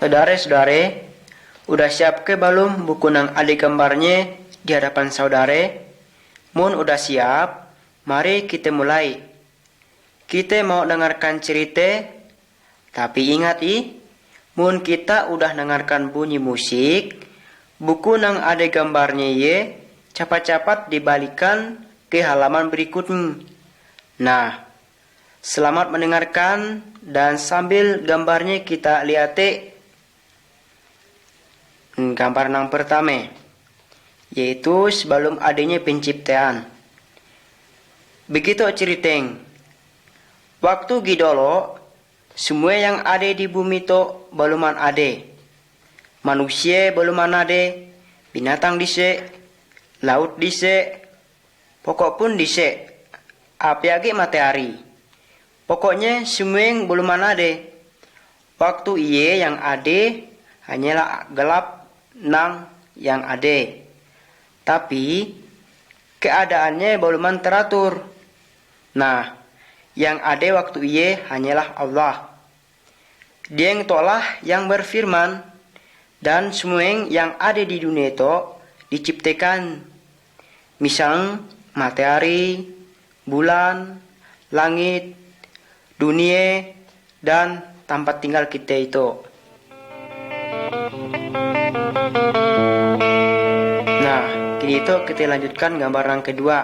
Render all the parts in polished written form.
Saudara-saudara, udah siap ke belum buku nang ada gambarnya di hadapan saudara? Mun udah siap, mari kita mulai. Kita mau dengarkan cerita, tapi ingat mun kita udah dengarkan bunyi musik, buku nang ada gambarnya cepat-cepat dibalikan ke halaman berikutnya. Nah, selamat mendengarkan dan sambil gambarnya kita lihat gambar yang pertama, yaitu sebelum adanya penciptaan. Begitu ceriteng, waktu gidolo, semua yang ada di bumi itu beluman ada. Manusia beluman ada, binatang dise, laut dise, pokok pun dise, apalagi matahari. Pokoknya semua yang beluman ada. Waktu yang ada hanyalah gelap nang yang ada. Tapi keadaannya beluman teratur. Nah, yang ada waktu hanyalah Allah. Dia yang tolah yang berfirman, dan semua yang ada di dunia itu diciptakan. Misal matahari, bulan, langit, dunia, dan tempat tinggal kita itu. Nah, kini itu kita lanjutkan gambar yang kedua,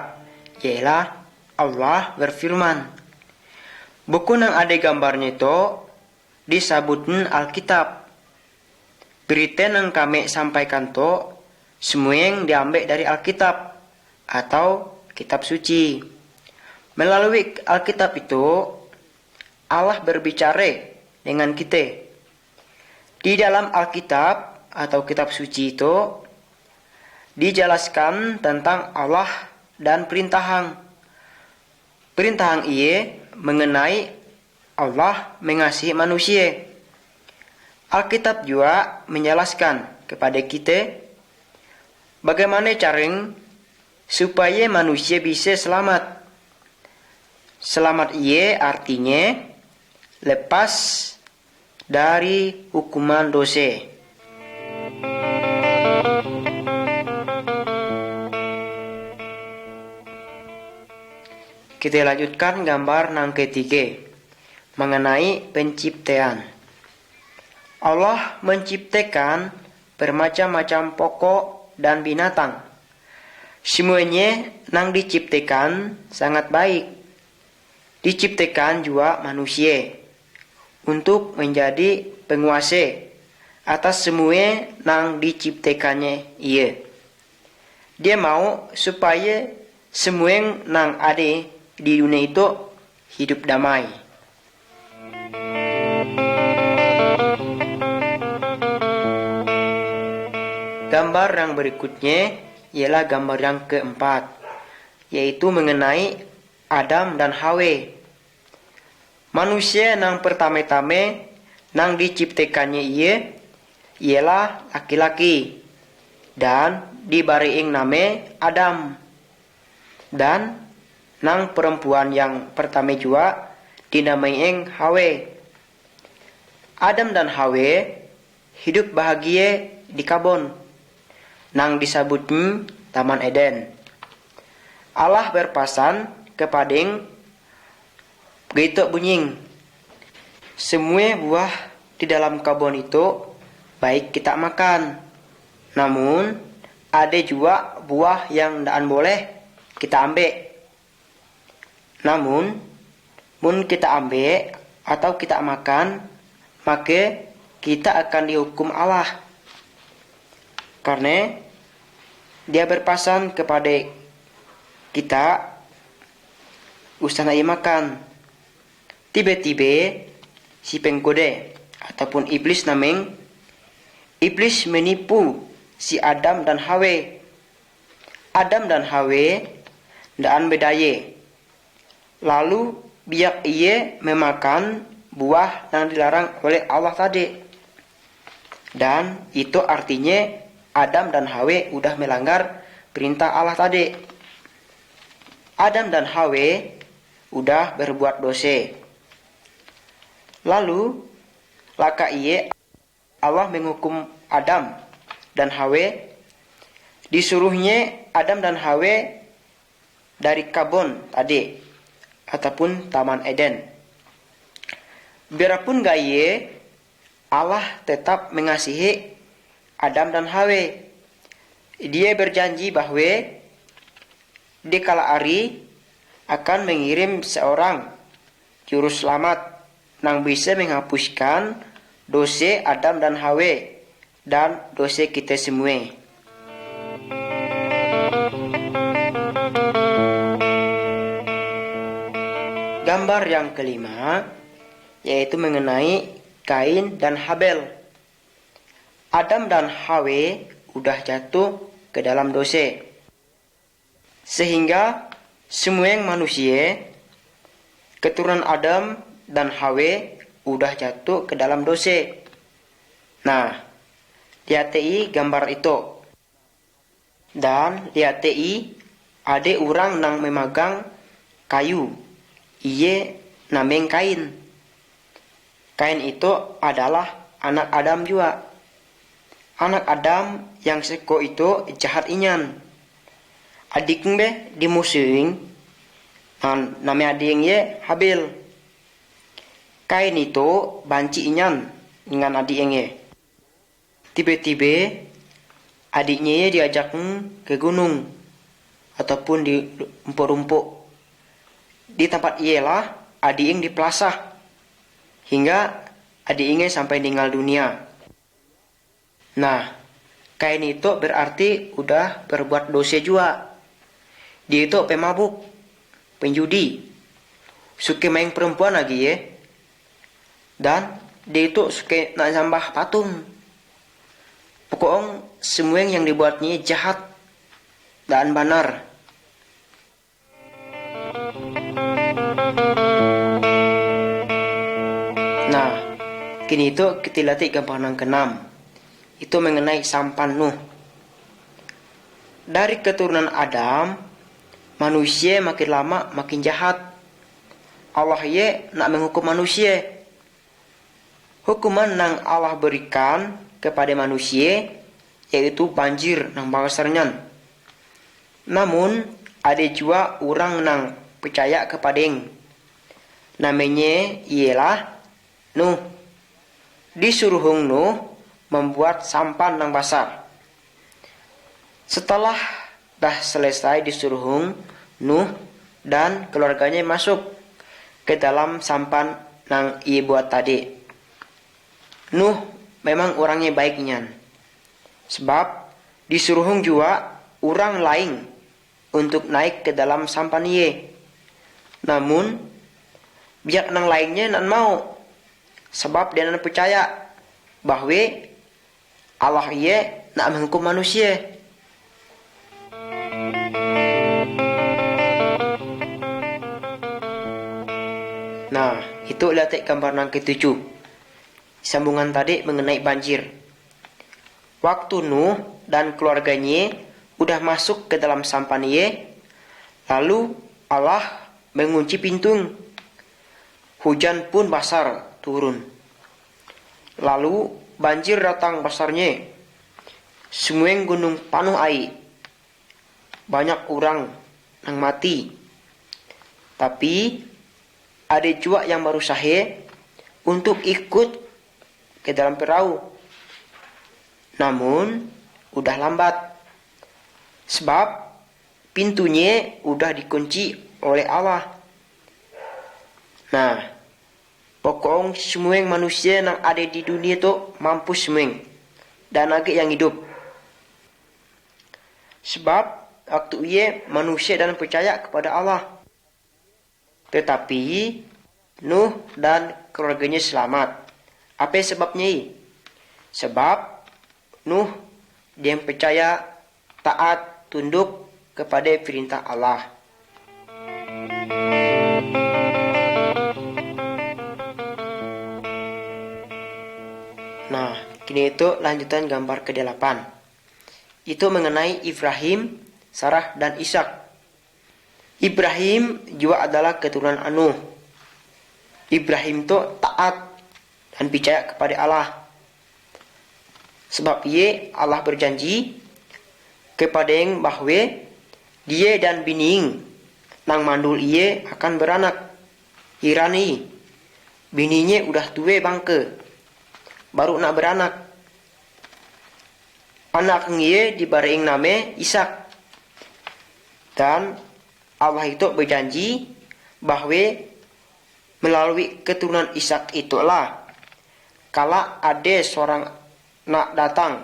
ialah Allah berfirman. Buku yang ada gambarnya itu disebutkan Alkitab. Berita yang kami sampaikan itu semua yang diambil dari Alkitab atau kitab suci. Melalui Alkitab itu Allah berbicara dengan kita. Di dalam Alkitab atau kitab suci itu dijelaskan tentang Allah dan perintahan. Perintahan mengenai Allah mengasihi manusia. Alkitab juga menjelaskan kepada kita bagaimana cara supaya manusia bisa selamat. Selamat artinya lepas dari hukuman dosa. Kita lanjutkan gambar yang ketiga mengenai penciptaan. Allah menciptakan bermacam-macam pokok dan binatang. Semuanya yang diciptakan sangat baik. Diciptakan juga manusia untuk menjadi penguasa atas semua yang diciptakannya Dia mau supaya semua yang ada di dunia itu hidup damai. Gambar yang berikutnya ialah gambar yang keempat, yaitu mengenai Adam dan Hawa. Manusia yang pertama-tama yang diciptakannya ialah laki-laki dan diberiin nama Adam. Dan nang perempuan yang pertama juga dinamai Hawa. Adam dan Hawa hidup bahagia di kebun nang disebutnya Taman Eden. Allah berpesan kepada begitu bunyi, semua buah di dalam kebun itu baik kita makan. Namun ada juga buah yang tidak boleh kita ambil. Namun, mun kita ambil atau kita makan, maka kita akan dihukum Allah. Karena dia berpesan kepada kita, usah makan. Tiba-tiba, si penggoda ataupun iblis iblis menipu si Adam dan Hawa. Adam dan Hawa tidak berdaya. Lalu biar ia memakan buah yang dilarang oleh Allah tadi. Dan itu artinya Adam dan Hawa udah melanggar perintah Allah tadi. Adam dan Hawa udah berbuat dosa. Lalu laka ia Allah menghukum Adam dan Hawa, disuruhnya Adam dan Hawa dari kebun tadi ataupun Taman Eden. Biarpun gaya, Allah tetap mengasihi Adam dan Hawa. Dia berjanji bahwa di kala hari akan mengirim seorang juru selamat yang bisa menghapuskan dosa Adam dan Hawa dan dosa kita semua. Gambar yang kelima yaitu mengenai Kain dan Habel. Adam dan Hawa udah jatuh ke dalam dosa, sehingga semua yang manusia keturunan Adam dan Hawa udah jatuh ke dalam dosa. Nah, lihatai gambar itu. Dan lihatai ada orang yang memegang kayu. Ia namanya Kain. Kain itu adalah anak Adam juga. Anak Adam yang seko itu jahat inyan. Adiknya dimusuhin. Nama adiknya Habil. Kain itu banci inyan dengan adiknya. Tiba-tiba adiknya diajak ke gunung ataupun di rumput-rumput. Di tempat ialah adiknya dipelasah hingga adiknya sampai meninggal dunia. Nah, Kain itu berarti udah berbuat dosa juga. Dia itu pemabuk, penjudi, suka main perempuan lagi ya. Dan dia itu suka nak sembah patung. Pokoknya semua yang dibuatnya jahat dan benar. Nah, kini itu kita lihat gambar yang keenam. Itu mengenai sampan Nuh. Dari keturunan Adam, manusia makin lama makin jahat. Allah ye nak menghukum manusia. Hukuman yang Allah berikan kepada manusia yaitu banjir yang besarnya. Namun ada juga orang yang percaya kepada yang namanya ialah Nuh. Disuruh Nuh membuat sampan yang besar. Setelah dah selesai disuruh Nuh dan keluarganya masuk ke dalam sampan yang ia buat tadi. Nuh memang orangnya baiknya. Sebab disuruh juga orang lain untuk naik ke dalam sampan ia. Namun pihak yang lainnya tidak mau. Sebab dia tidak percaya bahwa Allah ia nak menghukum manusia. Nah, itu lihat gambar yang ketujuh. Sambungan tadi mengenai banjir. Waktu Nuh dan keluarganya udah masuk ke dalam sampannya, lalu Allah mengunci pintu. Hujan pun besar turun. Lalu banjir datang besarnya. Semua gunung penuh air. Banyak orang yang mati. Tapi ada juga yang berusaha untuk ikut ke dalam perahu. Namun udah lambat. Sebab pintunya udah dikunci oleh Allah. Nah, pokoknya semua manusia yang ada di dunia itu mampus semua. Dan lagi yang hidup. Sebab waktu ia manusia dan percaya kepada Allah. Tetapi Nuh dan keluarganya selamat. Apa sebabnya? Sebab Nuh dia percaya, taat, tunduk kepada perintah Allah. Nah, kini itu lanjutan gambar ke-8. Itu mengenai Ibrahim, Sarah, dan Ishak. Ibrahim juga adalah keturunan Nuh. Ibrahim itu taat dan percaya kepada Allah. Sebab ia Allah berjanji kepada yang bahwa dia dan bining nang mandul ia akan beranak. Irani bininya udah tua bangke, baru nak beranak. Anak ia dibaring nama Ishak. Dan Allah itu berjanji bahwa melalui keturunan Ishak itulah kala ada seorang nak datang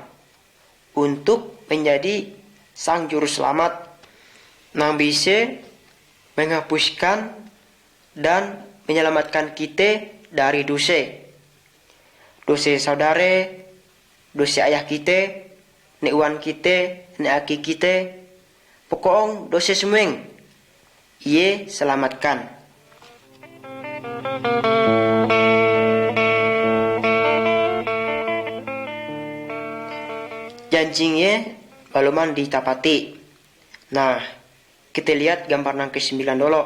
untuk menjadi sang juru selamat yang bisa menghapuskan dan menyelamatkan kita dari dosa. Dosa saudara, dosa ayah kita, nek wan kita, nek aki kita, pokok dosa semua ia selamatkan. Janjinya baluman ditapati. Nah, kita lihat gambar yang ke-9 dulu,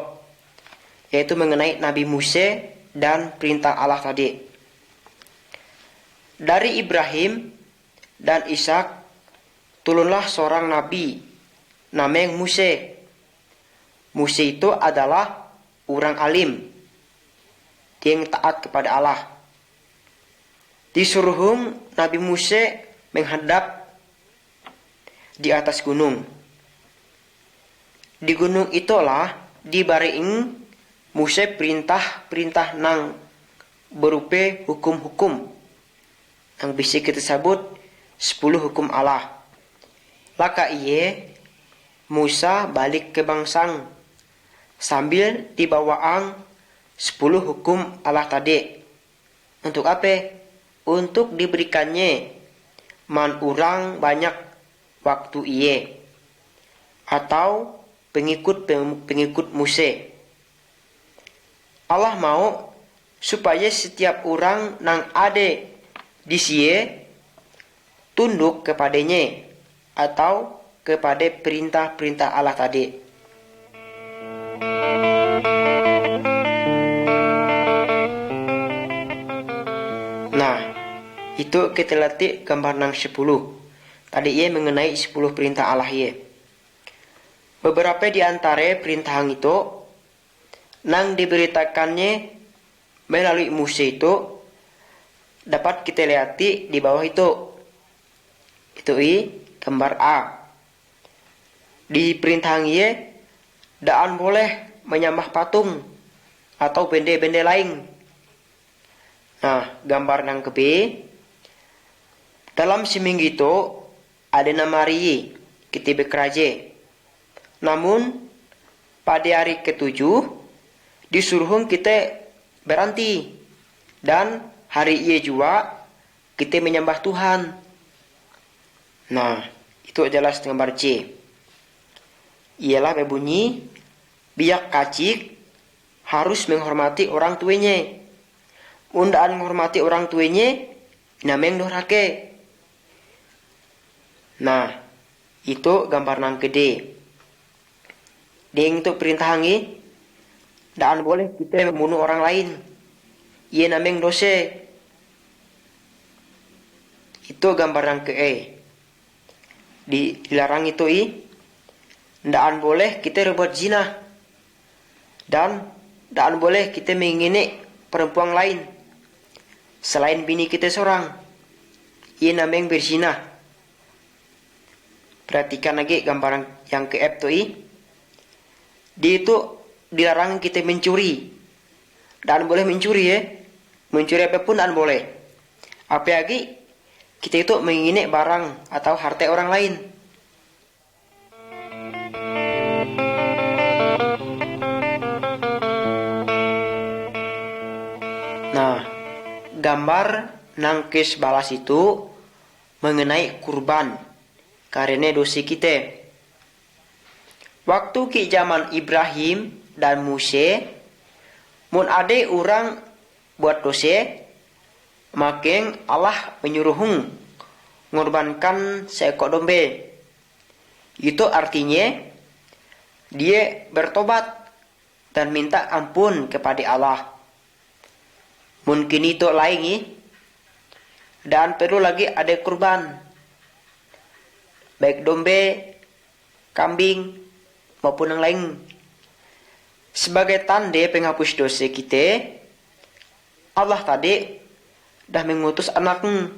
yaitu mengenai Nabi Musa dan perintah Allah tadi. Dari Ibrahim dan Ishak turunlah seorang nabi namanya Musa. Musa itu adalah orang alim, dia yang taat kepada Allah. Disuruh Nabi Musa menghadap di atas gunung. Di gunung itulah dibaring Musa perintah nang berupa hukum-hukum yang bisa kita sebut 10 hukum Allah. Laka iye Musa balik ke bangsang sambil dibawaan 10 hukum Allah tadi. Untuk apa? Untuk diberikannya man urang banyak waktu iye atau pengikut Musa. Allah mau supaya setiap orang nang ada di sie tunduk kepadanya atau kepada perintah-perintah Allah tadi. Nah, itu kita latih gambar nang 10. Tadi ia mengenai 10 perintah Allah ia. Beberapa di antara perintah itu nang diberitakannya melalui Musa itu dapat kita lihati di bawah itu. Itu gambar A. Di perintah ia daan boleh menyembah patung atau benda-benda lain. Nah, gambar yang ke B. Dalam seminggu itu ada nama hari kita bekerja. Namun pada hari ke-7 disuruh kita berhenti dan hari ia juga kita menyembah Tuhan. Nah, itu jelas gambar C. Ialah berbunyi biak kacik harus menghormati orang tuanya. Undaan menghormati orang tuanya nameng dorake. Nah, itu gambar nang gede. Deng itu perintah hangi, dan boleh kita membunuh orang lain. Ia nameng dosa. Itu gambar yang ke E. Dilarang itu dan boleh kita berbuat zina. Dan boleh kita mengingini perempuan lain selain bini kita seorang. Ia nameng berzina. Perhatikan lagi gambar yang ke F itu Dia itu dilarang kita mencuri. Dan boleh mencuri ya. Mencuri apapun dan boleh. Apalagi kita itu mengingini barang atau harta orang lain. Nah, gambar nangkis balas itu mengenai kurban karena dosa kita. Waktu ke zaman Ibrahim dan Musa, mun ade orang buat dosa, makin Allah menyuruh mengorbankan seekor domba. Itu artinya dia bertobat dan minta ampun kepada Allah. Mungkin itu lain dan perlu lagi ada kurban, baik domba, kambing, maupun yang lain. Sebagai tanda penghapus dosa kita, Allah tadi dah mengutus anaknya,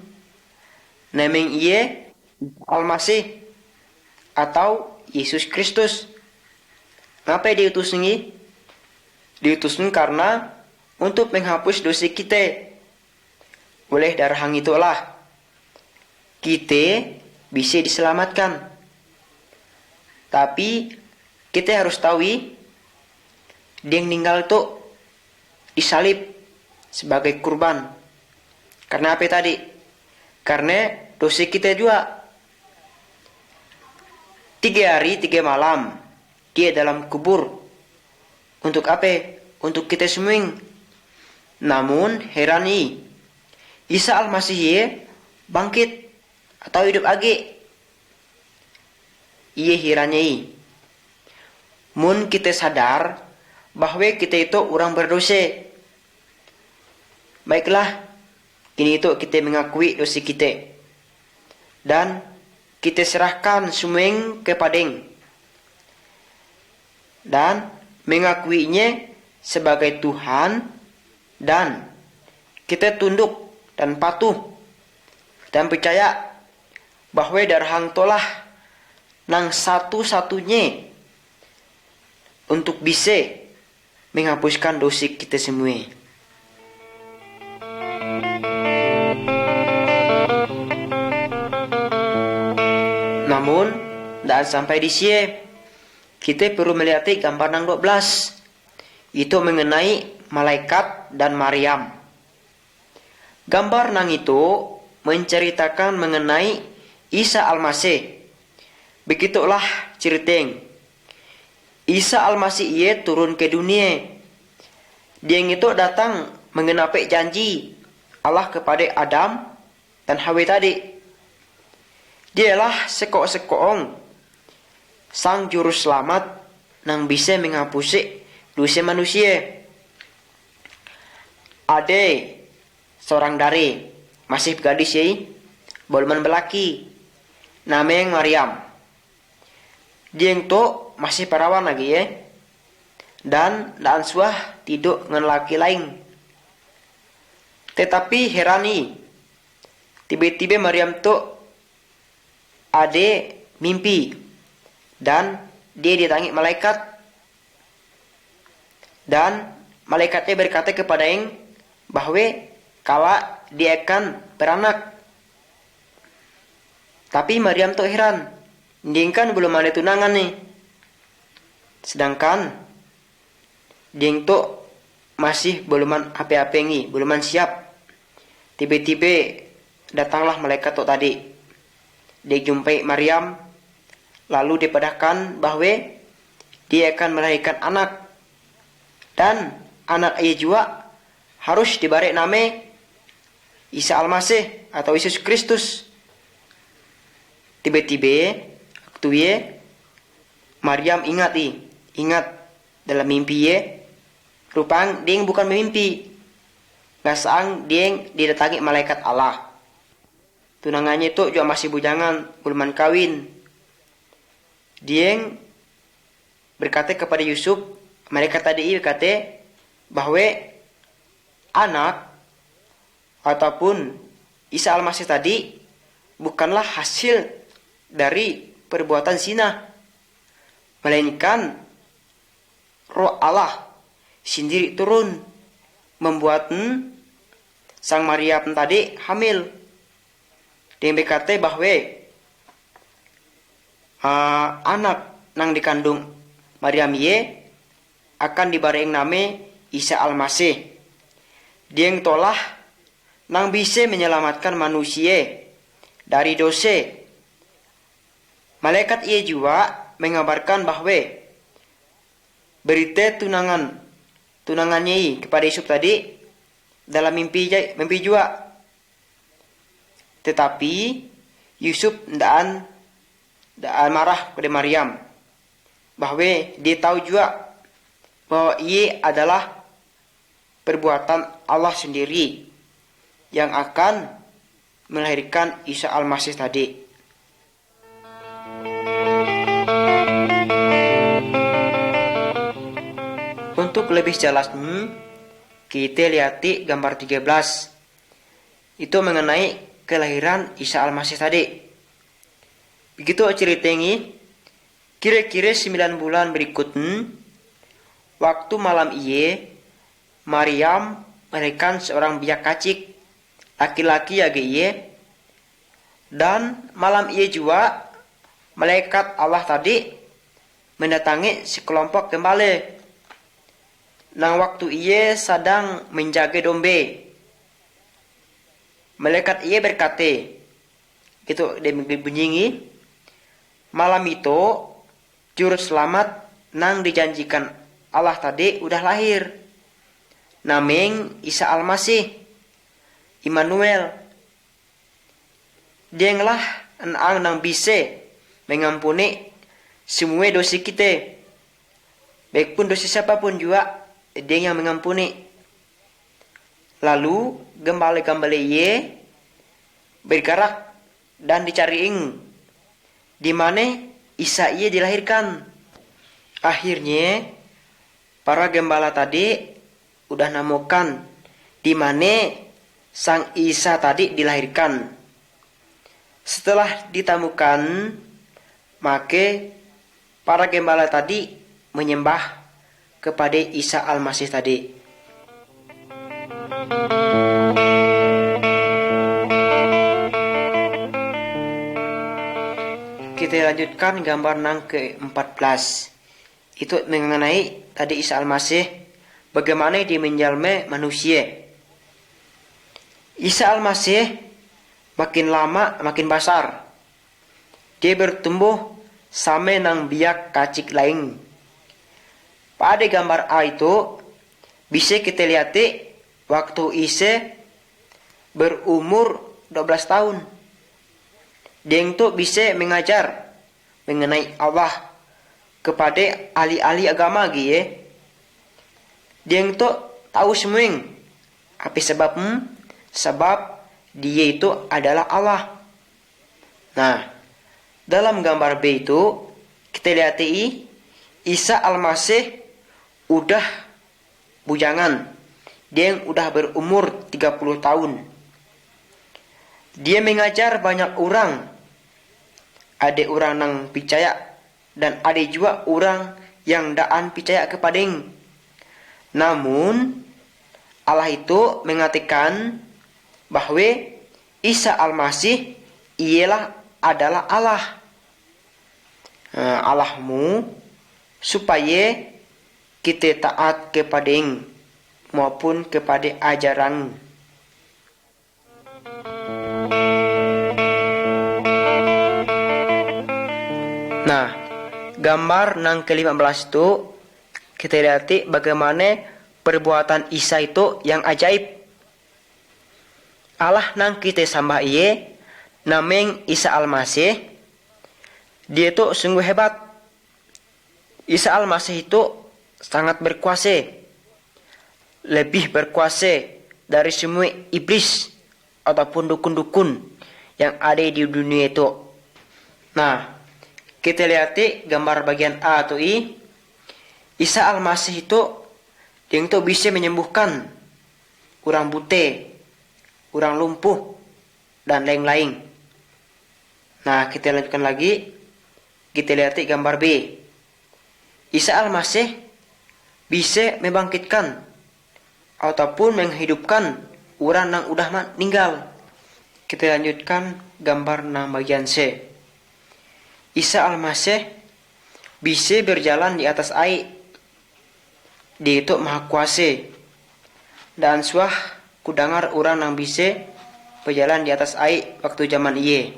namanya ia Al-Masih atau Yesus Kristus. Ngapa diutus ini? Diutusnya karena untuk menghapus dosa kita. Oleh darah itulah kita bisa diselamatkan. Tapi kita harus tahu dia yang meninggal itu disalib sebagai kurban. Karena apa tadi? Karena dosa kita juga. 3 hari 3 malam dia dalam kubur. Untuk apa? Untuk kita semua. Namun heran Isa Al-Masih bangkit atau hidup lagi. Ia herannya mun kita sadar bahwa kita itu orang berdosa. Baiklah, kini itu kita mengakui dosa kita. Dan kita serahkan semua kepada-Nya. Dan mengakuinya sebagai Tuhan. Dan kita tunduk dan patuh. Dan percaya bahwa darah tolah nang satu-satunya untuk bisa menghapuskan dosa kita semua. Namun, dan sampai di sini, kita perlu melihat gambar nang 12. Itu mengenai malaikat dan Maryam. Gambar nang itu menceritakan mengenai Isa Al-Masih. Begitulah ceritanya. Isa Al-Masih ia turun ke dunia. Dia itu datang mengenapi janji Allah kepada Adam dan Hawa tadi. Dialah sekok-sekong sang juru selamat yang bisa menghapusi dosa manusia. Ada seorang dari masih gadis belum belaki, namanya Maryam. Dia itu masih perawan lagi dan suah tidur dengan laki lain. Tetapi herani, tiba-tiba Maryam itu ada mimpi dan dia ditanya malaikat, dan malaikatnya berkata kepada bahwa kalau dia akan beranak. Tapi Maryam tuh heran, dia kan belum ada tunangan nih. Sedangkan dia tuh masih belum apa-apa belum siap. Tiba-tiba datanglah malaikat tuh tadi. Dia jumpai Maryam, lalu dipadahkan bahwa dia akan melahirkan anak. Dan anak ia juga harus diberi nama Isa Al-Masih atau Yesus Kristus. Tiba-tiba waktu Maryam ingat dalam mimpi rupanya dia bukan mimpi. Ngasang dia didatangi malaikat Allah. Tunangannya itu juga masih bujangan, belum kawin. Dia berkata kepada Yusuf, malaikat tadi berkata bahwa anak ataupun Isa Al-Masih tadi bukanlah hasil dari perbuatan zina, melainkan Roh Allah sendiri turun membuat sang Maryam tadi hamil. Dia berkata bahwa anak nang dikandung Maryam akan diberi nama Isa Al-Masih. Dia yang tolah nang bisa menyelamatkan manusia dari dosa. Malaikat ia juga mengabarkan bahwa berita tunangannya kepada Yusuf tadi dalam mimpi juga. Tetapi Yusuf tidak marah kepada Maryam, bahwa dia tahu juga bahwa ia adalah perbuatan Allah sendiri yang akan melahirkan Isa Al-Masih tadi. Untuk lebih jelasnya, kita lihat gambar 13. Itu mengenai kelahiran Isa Al-Masih tadi. Begitu ceritanya, kira-kira 9 bulan berikutnya, waktu malam Maryam melahirkan seorang biak kacik, laki-laki dan malam juga malaikat Allah tadi mendatangi sekelompok gembala. Nang waktu sedang menjaga domba, malaikat berkata, itu dia berbunyi, malam itu juru selamat nang dijanjikan Allah tadi udah lahir. Nameng Isa Al-Masih, Immanuel. Dia lah nang bisa mengampuni semua dosa kita. Baik pun dosa siapapun juga, dia yang mengampuni. Lalu gembala-gembala bergerak dan dicariin di mana Isa dilahirkan. Akhirnya para gembala tadi udah nemukan di mana Sang Isa tadi dilahirkan. Setelah ditemukan, maka para gembala tadi menyembah kepada Isa Al-Masih tadi. Kita lanjutkan gambar nang ke-14. Itu mengenai tadi Isa Al-Masih, bagaimana dia menjalma manusia. Isa Al-Masih makin lama makin besar. Dia bertumbuh sama nang biak kacik lain. Pada gambar A itu bisa kita lihat waktu Isa berumur 12 tahun. Dia itu bisa mengajar mengenai Allah kepada ahli-ahli agama Dia itu tahu semua. Apa sebabnya? Sebab dia itu adalah Allah. Nah, dalam gambar B itu kita lihat Isa Al-Masih udah bujangan. Dia yang udah berumur 30 tahun. Dia mengajar banyak orang. Ada orang yang percaya dan ada juga orang yang daan percaya kepadanya. Namun Allah itu mengatakan bahwa Isa Al-Masih adalah Allah. Allahmu supaya kita taat kepadanya maupun kepada ajaran. Nah, gambar nang ke-15 itu kita lihat bagaimana perbuatan Isa itu yang ajaib. Allah nang kita sembah nameng Isa Al-Masih, dia itu sungguh hebat. Isa Al-Masih itu sangat berkuasa, lebih berkuasa dari semua iblis ataupun dukun-dukun yang ada di dunia itu. Nah, kita lihat gambar bagian A atau I. Isa Al-Masih itu yang itu bisa menyembuhkan orang buta, orang lumpuh, dan lain-lain. Nah, kita lanjutkan lagi. Kita lihat gambar B. Isa Al-Masih bisa membangkitkan ataupun menghidupkan orang yang udah meninggal. Kita lanjutkan gambar nang bagian C. Isa Al-Masih bisa berjalan di atas air. Dia itu maha kuasa. Dan ku dengar orang yang bisa berjalan di atas air waktu zaman iye.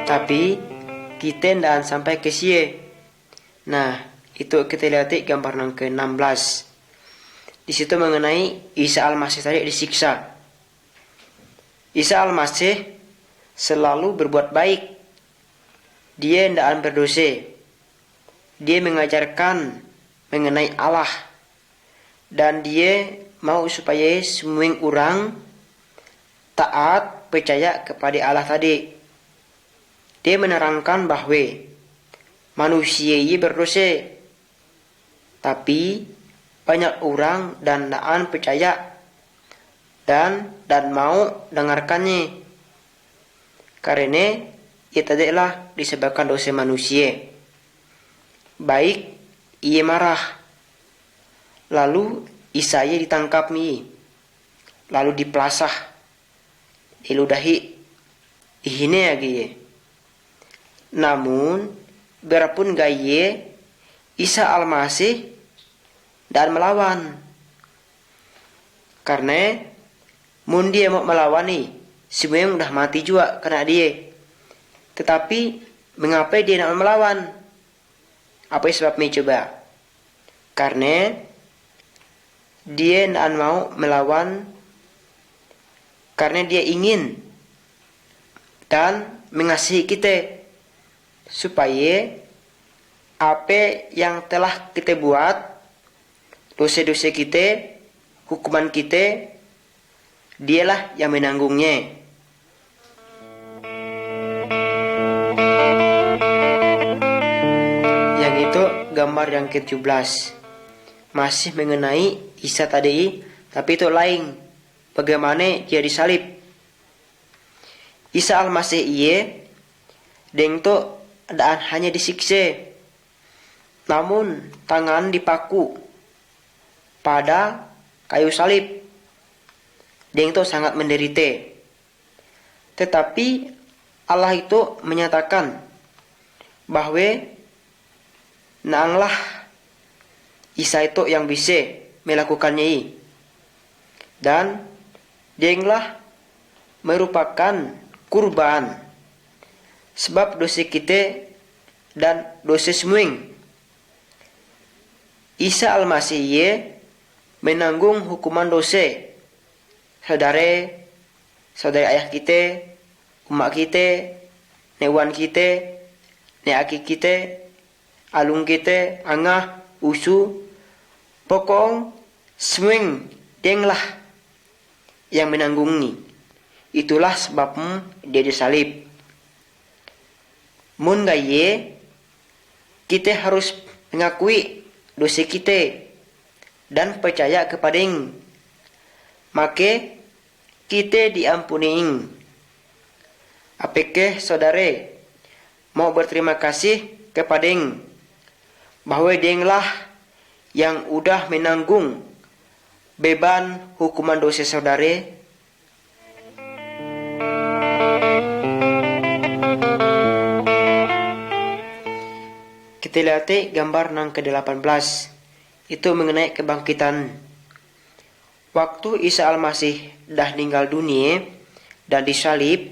Tapi kita tidak sampai ke sie. Nah, itu kita lihat gambar yang ke-16. Di situ mengenai Isa Al-Masih tadi disiksa. Isa Al-Masih selalu berbuat baik. Dia tidak berdosa. Dia mengajarkan mengenai Allah dan dia mau supaya semua orang taat percaya kepada Allah tadi. Dia menerangkan bahwa manusia ini berdosa, tapi banyak orang dan daan percaya dan mau dengarkannya, karena ia tidaklah disebabkan dosa manusia. Baik, ia marah, lalu Isaya ditangkap lalu dipelasah, diludahi, ihine lagi. Namun, biarpun gaya, Isa Al-Masih dan melawan. Karena mun dia mau melawan semuanya udah mati juga kena dia. Tetapi mengapa dia nak melawan? Apa sebabnya coba? Karena dia nak mau melawan karena dia ingin dan mengasihi kita, supaya apa yang telah kita buat, dosa-dosa kita, hukuman kita, dialah yang menanggungnya. Yang itu gambar yang ke-17. Masih mengenai Isa tadi, tapi itu lain. Bagaimana dia disalib. Isa Al-Masih deng tu daan hanya disiksa, namun tangan dipaku pada kayu salib. Deng tu sangat menderita. Tetapi Allah itu menyatakan bahwa naanglah Isa itu yang bisa melakukannya, dan denglah merupakan kurban sebab dosa kita dan dosa semua. Isa Al-Masih menanggung hukuman dosa saudara ayah kita, umat kita, newan kita, neaki kita, alung kita, angah, usu, pokong semua denglah yang menanggungi. Itulah sebabnya dia disalib. Mun gaya, kita harus mengakui dosa kita dan percaya kepada-Nya, maka kita diampuni. Apakah saudara mau berterima kasih kepada-Nya bahwa Dia-lah yang udah menanggung beban hukuman dosa saudara? Kita lihat gambar yang ke-18. Itu mengenai kebangkitan. Waktu Isa Al-Masih dah meninggal dunia dan disalib,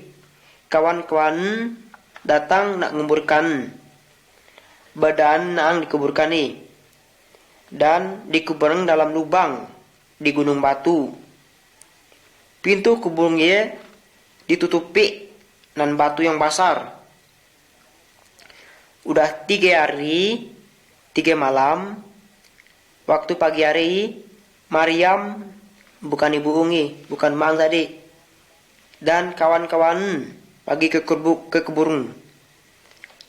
kawan-kawan datang nak menguburkan badan nang dikuburkan dan dikuburkan dalam lubang di gunung batu. Pintu kuburnya ditutupi dengan batu yang besar. Udah 3 hari 3 malam. Waktu pagi hari, Maryam, bukan ibu Ungi, bukan Mang tadi, dan kawan-kawan pergi ke kuburan.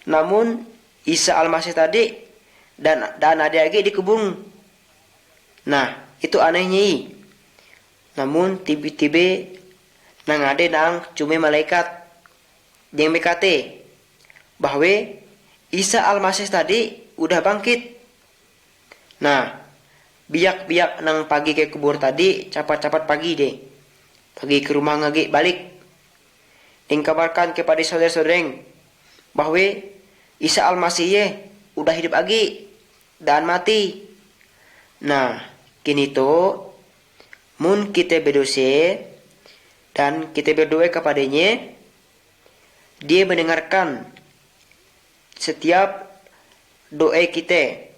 Namun Isa Al-Masih tadi dan adik-adik dikubur. Nah, itu anehnya. Namun tiba-tiba nang cuma malaikat yang berkata bahwa Isa Al-Masih tadi udah bangkit. Nah, biak nang pagi ke kubur tadi cepat-cepat pagi deh. Pergi ke rumah ngagi balik. Dan kabarkan kepada saudara-saudara bahwa Isa Al-Masih udah hidup lagi dan mati. Nah, kini to mun kita berdosa dan kita berdoa kepadanya, Dia mendengarkan setiap doa kita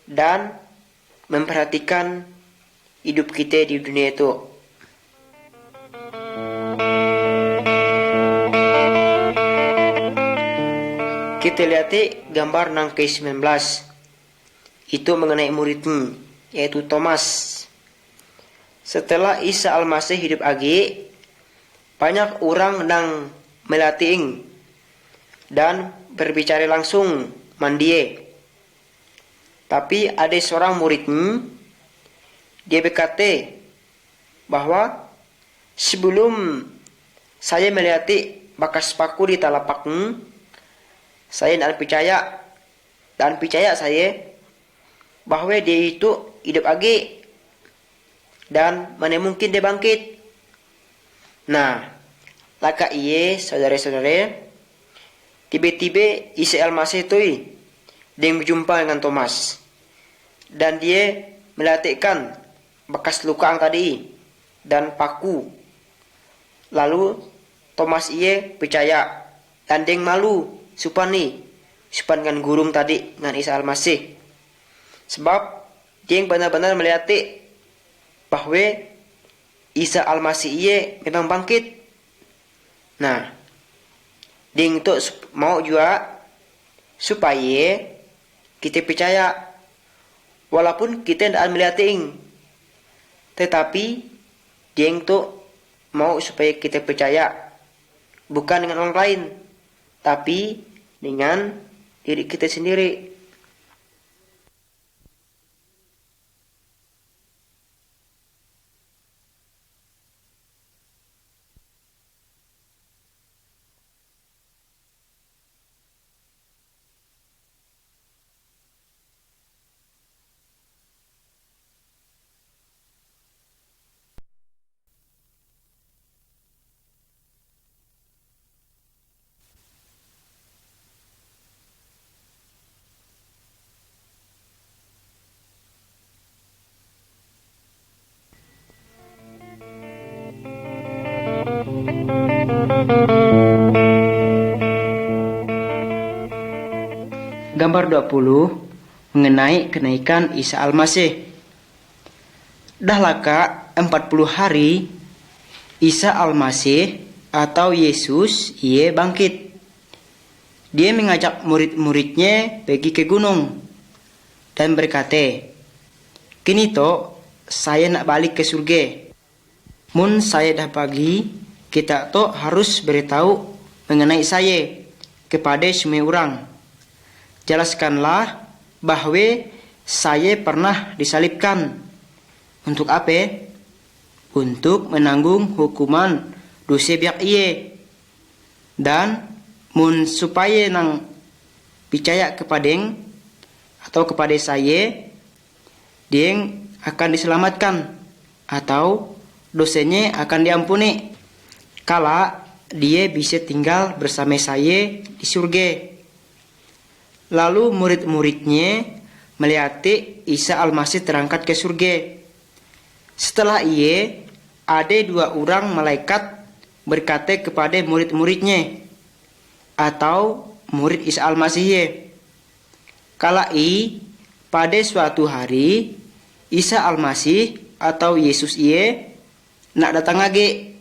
dan memperhatikan hidup kita di dunia itu. Kita lihat gambar nang ke-19. Itu mengenai muridnya, yaitu Thomas. Setelah Isa Al-Masih hidup lagi, banyak orang yang melatih dan berbicara langsung mandie. Tapi ada seorang muridnya, dia berkata bahwa sebelum saya melihat bekas paku di talapaknya, saya tidak percaya saya bahwa dia itu hidup lagi dan mana mungkin dia bangkit. Nah, laka iye saudara-saudara, tiba-tiba Isa Al-Masih itu dia berjumpa dengan Thomas dan dia melihatkan bekas luka yang tadi dan paku. Lalu Thomas iye percaya dan dia malu supan dengan gurung tadi dengan Isa Al-Masih, sebab dia benar-benar melihat bahwa Isa Al-Masih iye memang bangkit. Nah, dia itu mau juga supaya kita percaya walaupun kita tidak melihat tetapi dia itu mau supaya kita percaya bukan dengan orang lain tapi dengan diri kita sendiri. Gambar 20 mengenai kenaikan Isa Al-Masih. Dah laka 40 hari Isa Al-Masih atau Yesus ia bangkit. Dia mengajak murid-muridnya pergi ke gunung dan berkata, "Kini toh saya nak balik ke surga. Mun saya dah pergi, kita toh harus beritahu mengenai saya kepada semua orang. Jelaskanlah bahwa saya pernah disalibkan. Untuk apa? Untuk menanggung hukuman dosa biak iye. Dan mun supaya nang percaya kepada atau kepada saya, dia akan diselamatkan atau dosanya akan diampuni kala dia bisa tinggal bersama saya di surga." Lalu murid-muridnya melihat Isa Al-Masih terangkat ke surga. Setelah ia, ada 2 orang malaikat berkata kepada murid-muridnya atau murid Isa Al-Masih, "Kala pada suatu hari Isa Al-Masih atau Yesus nak datang lagi.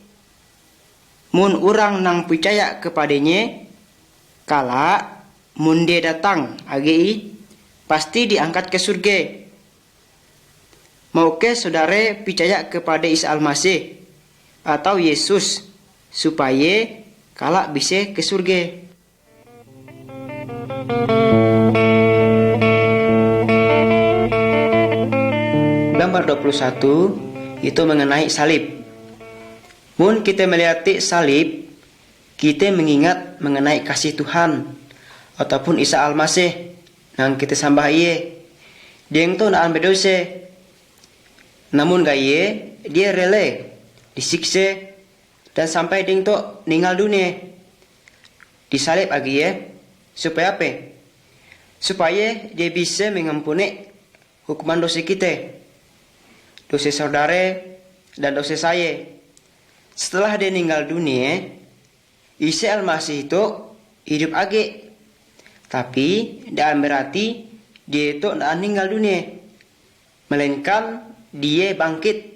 Mun orang nang percaya kepadanya, kala mun dia datang lagi pasti diangkat ke surga. Maukah saudara percaya kepada Isa Al-Masih atau Yesus supaya kala bisa ke surga?" Gambar 21 itu mengenai salib. Mun kita melihat salib, kita mengingat mengenai kasih Tuhan ataupun Isa Al-Masih yang kita sembah iye. Dia itu nak berdosa, namun gaya dia rela disiksa dan sampai dia itu meninggal dunia. Disalib lagi supaya apa? Supaya dia bisa mengampuni hukuman dosa kita, dosa saudara dan dosa saya. Setelah dia meninggal dunia, Isa Al-Masih itu hidup lagi. Tapi tidak berarti dia itu tidak meninggal dunia, melainkan dia bangkit.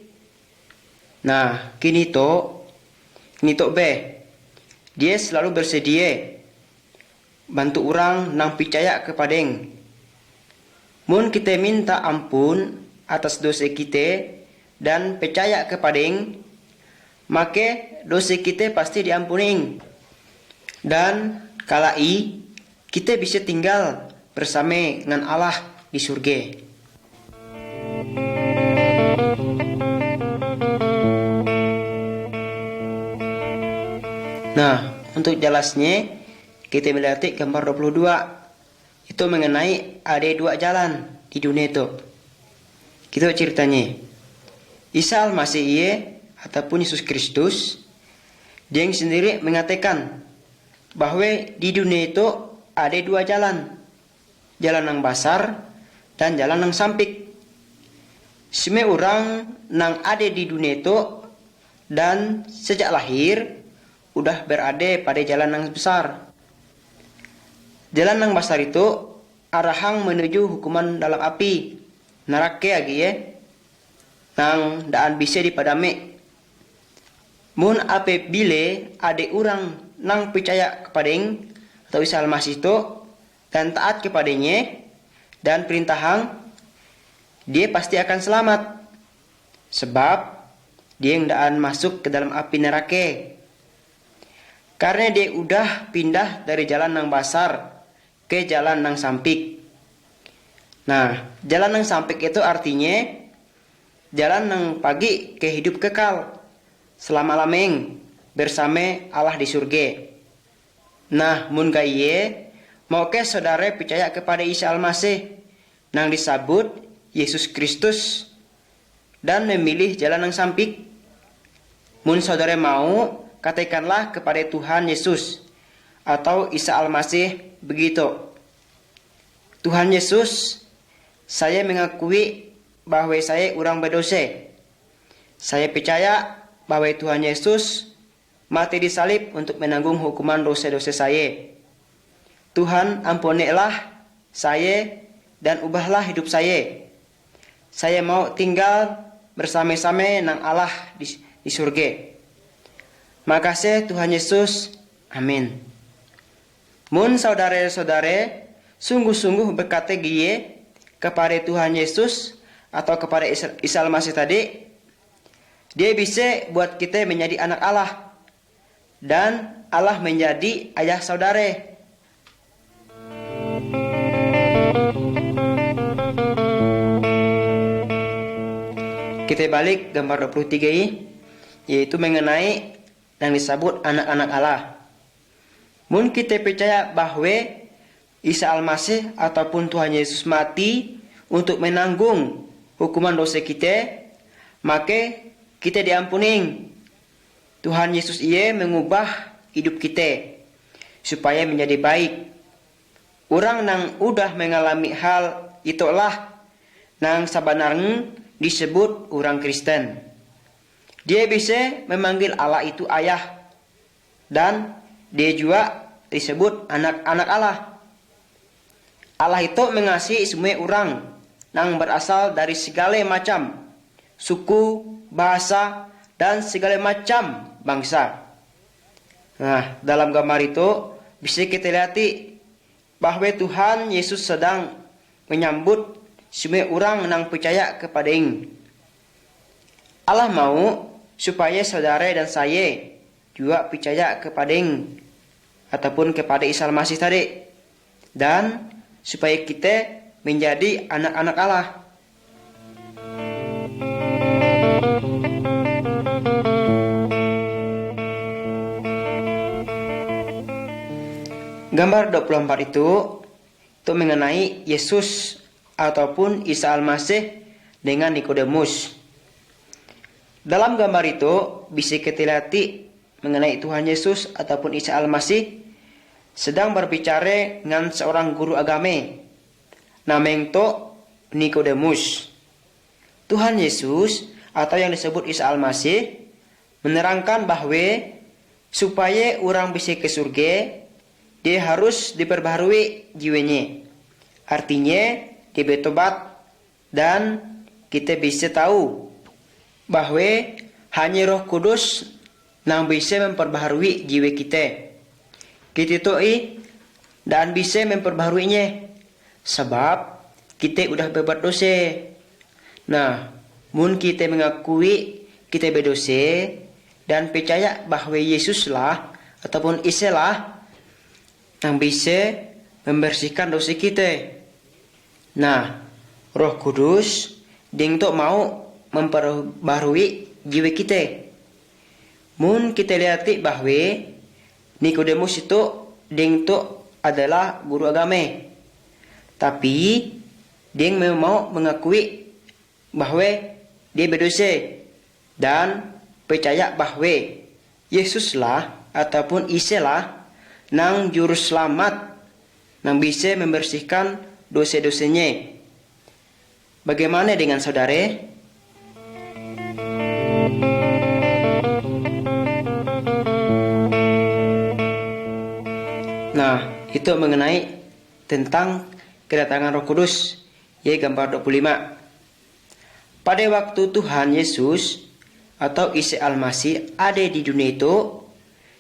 Nah, kini to dia selalu bersedia bantu orang nang percaya kepada Mun kita minta ampun atas dosa kita dan percaya kepada maka dosa kita pasti diampuni. Dan kalai kita bisa tinggal bersama dengan Allah di surga. Nah, untuk jelasnya kita melihat gambar 22. Itu mengenai ada dua jalan di dunia itu. Gitu ceritanya. Isa Al-Masih ataupun Yesus Kristus, dia yang sendiri mengatakan bahwa di dunia itu ada dua jalan. Jalan yang besar dan jalan yang sampik. Semua orang yang ada di dunia itu dan sejak lahir udah berada pada jalan yang besar. Jalan yang besar itu arahang menuju hukuman dalam api neraka lagi nang daan bisa dipadami. Mun apabila ada orang nang percaya kepada atau Isa Al-Masih itu dan taat kepadanya dan perintahang, dia pasti akan selamat. Sebab dia yang daan masuk ke dalam api neraka. Karena dia udah pindah dari jalan yang besar ke jalan yang sampik. Nah, jalan yang sampik itu artinya jalan yang pagi ke hidup kekal selama-lamanya bersama Allah di surga. Nah, mun gaya mau ke saudara percaya kepada Isa Al-Masih nang disebut Yesus Kristus dan memilih jalan yang sampik. Mun saudara mau, katakanlah kepada Tuhan Yesus atau Isa Al-Masih begitu. Tuhan Yesus, saya mengakui bahwa saya orang berdosa. Saya percaya bahwa Tuhan Yesus mati disalib untuk menanggung hukuman dosa-dosa saya. Tuhan, ampunilah saya dan ubahlah hidup saya. Saya mau tinggal bersama-sama dengan Allah di surga. Makasih Tuhan Yesus. Amin. Mun saudara-saudara sungguh-sungguh berkata gie kepada Tuhan Yesus atau kepada Isa Al-Masih tadi, dia bisa buat kita menjadi anak Allah dan Allah menjadi ayah saudara. Kita balik gambar 23 ini, yaitu mengenai yang disebut anak-anak Allah. Mun kita percaya bahwa Isa Al-Masih ataupun Tuhan Yesus mati untuk menanggung hukuman dosa kita, maka kita diampuni. Tuhan Yesus mengubah hidup kita supaya menjadi baik. Orang yang udah mengalami hal itulah yang sebenarnya disebut orang Kristen. Dia bisa memanggil Allah itu ayah dan dia juga disebut anak-anak Allah. Allah itu mengasihi semua orang yang berasal dari segala macam suku, bahasa, dan segala macam bangsa. Nah, dalam gambar itu bisa kita lihat bahwa Tuhan Yesus sedang menyambut semua orang yang percaya kepada Allah mau supaya saudara dan saya juga percaya kepada ataupun kepada Isa Al-Masih tadi, dan supaya kita menjadi anak-anak Allah. Gambar 24 itu mengenai Yesus ataupun Isa Al-Masih dengan Nikodemus. Dalam gambar itu bisa kita lihat mengenai Tuhan Yesus ataupun Isa Al-Masih sedang berbicara dengan seorang guru agama namanya Nikodemus. Tuhan Yesus atau yang disebut Isa Al-Masih menerangkan bahwa supaya orang bisa ke surga, dia harus diperbaharui jiwanya. Artinya dia bertobat dan kita bisa tahu bahwa hanya Roh Kudus yang bisa memperbaharui jiwa kita. Kita tahu dan bisa memperbaharuinya sebab kita udah berbuat dosa. Nah, mun kita mengakui kita berdosa dan percaya bahwa Yesuslah ataupun Isalah yang bisa membersihkan dosa kita. Nah, Roh Kudus ding tok mau memperbarui jiwa kita. Mun kita lihat bahwa Nikodemus itu ding tok adalah guru agama. Tapi dia mau mengakui bahwa dia berdosa dan percaya bahwa Yesuslah ataupun Isalah nang juru selamat nang bisa membersihkan dosa-dosanya. Bagaimana dengan saudara? Nah, itu mengenai tentang kedatangan Roh Kudus, ya gambar 25. Pada waktu Tuhan Yesus atau Isa Al-Masih ada di dunia itu,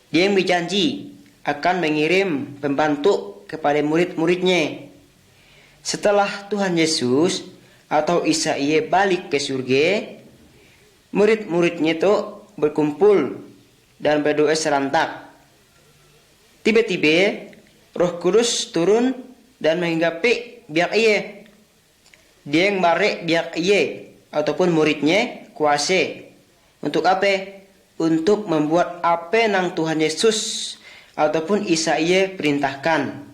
dia yang berjanji akan mengirim pembantu kepada murid-muridnya. Setelah Tuhan Yesus atau Isa ia balik ke surga, murid-muridnya itu berkumpul dan berdoa serentak. Tiba-tiba Roh Kudus turun dan menghinggapi biak ia. Dia yang barek biak ia ataupun muridnya kuasa. Untuk apa? Untuk membuat apa nang Tuhan Yesus ataupun Isa ia perintahkan.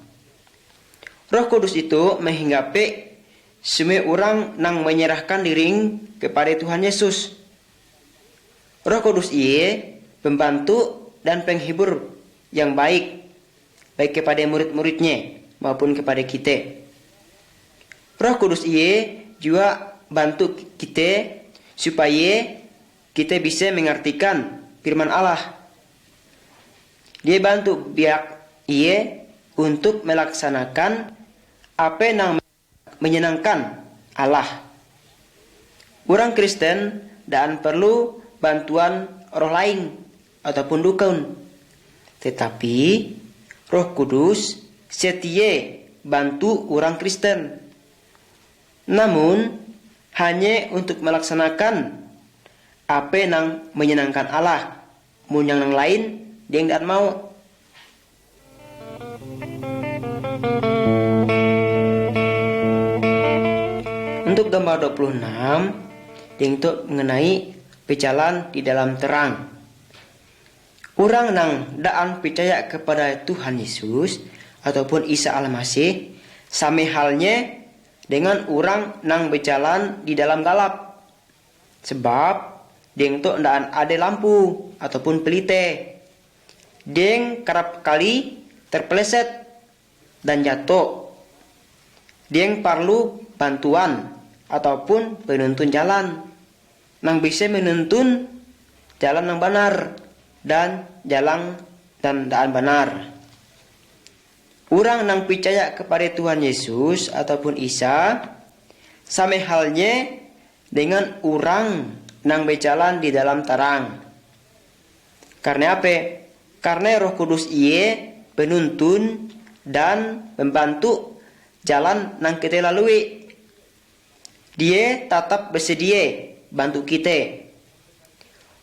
Roh Kudus itu menghinggapi semua orang nang menyerahkan diri kepada Tuhan Yesus. Roh Kudus ia pembantu dan penghibur yang baik kepada murid-muridnya maupun kepada kita. Roh Kudus ia juga bantu kita supaya kita bisa mengartikan firman Allah. Dia bantu biak ia untuk melaksanakan apa yang menyenangkan Allah. Orang Kristen dan perlu bantuan roh lain ataupun dukun. Tetapi Roh Kudus setia bantu orang Kristen. Namun hanya untuk melaksanakan apa yang menyenangkan Allah. Mun yang lain dia tidak mau. Untuk gambar 26, dia itu mengenai berjalan di dalam terang. Orang nang daan percaya kepada Tuhan Yesus ataupun Isa Al-Masih sama halnya dengan orang nang berjalan di dalam galap. Sebab deng tu daan ada lampu ataupun pelite. Deng kerap kali terpeleset dan jatuh. Deng perlu bantuan ataupun penuntun jalan nang bisa menuntun jalan yang benar dan jalan dan daan benar. Orang nang percaya kepada Tuhan Yesus ataupun Isa sama halnya dengan orang nang berjalan di dalam terang. Karena apa? Karena Roh Kudus ia penuntun dan membantu jalan nang kita lalui. Dia tetap bersedia bantu kita.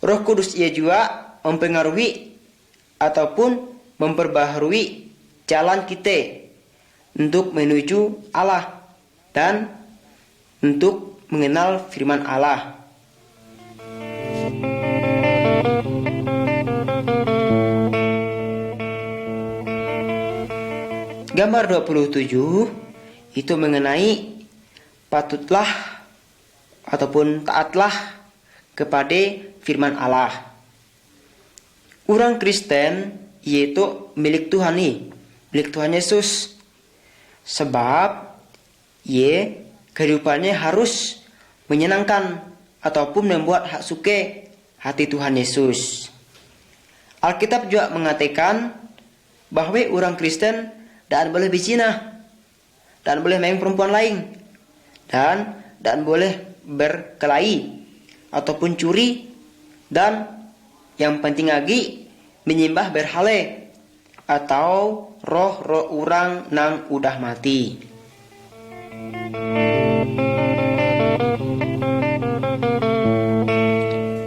Roh Kudus ia juga mempengaruhi ataupun memperbaharui jalan kita untuk menuju Allah dan untuk mengenal firman Allah. Gambar 27 itu mengenai patutlah ataupun taatlah kepada firman Allah. Orang Kristen yaitu milik Tuhan milik Tuhan Yesus. Sebab kehidupannya harus menyenangkan ataupun membuat hak suka hati Tuhan Yesus. Alkitab juga mengatakan bahwa orang Kristen dan boleh berzina, dan boleh main perempuan lain, dan boleh berkelahi ataupun curi, dan yang penting lagi menyembah berhala atau roh-roh orang nang udah mati.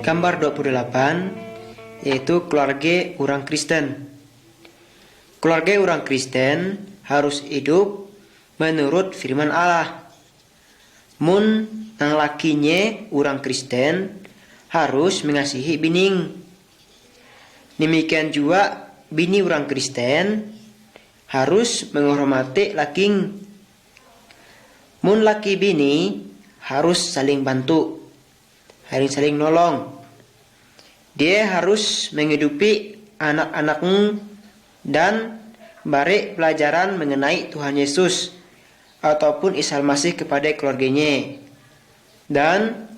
Gambar 28 yaitu keluarga orang Kristen. Keluarga orang Kristen harus hidup menurut firman Allah. Mun nang lakinya orang Kristen harus mengasihi bining. Demikian juga bini orang Kristen harus menghormati laking. Mun laki bini harus saling bantu, saling nolong. Dia harus menghidupi anak-anakmu dan beri pelajaran mengenai Tuhan Yesus ataupun Isa Al-Masih kepada keluarganya. Dan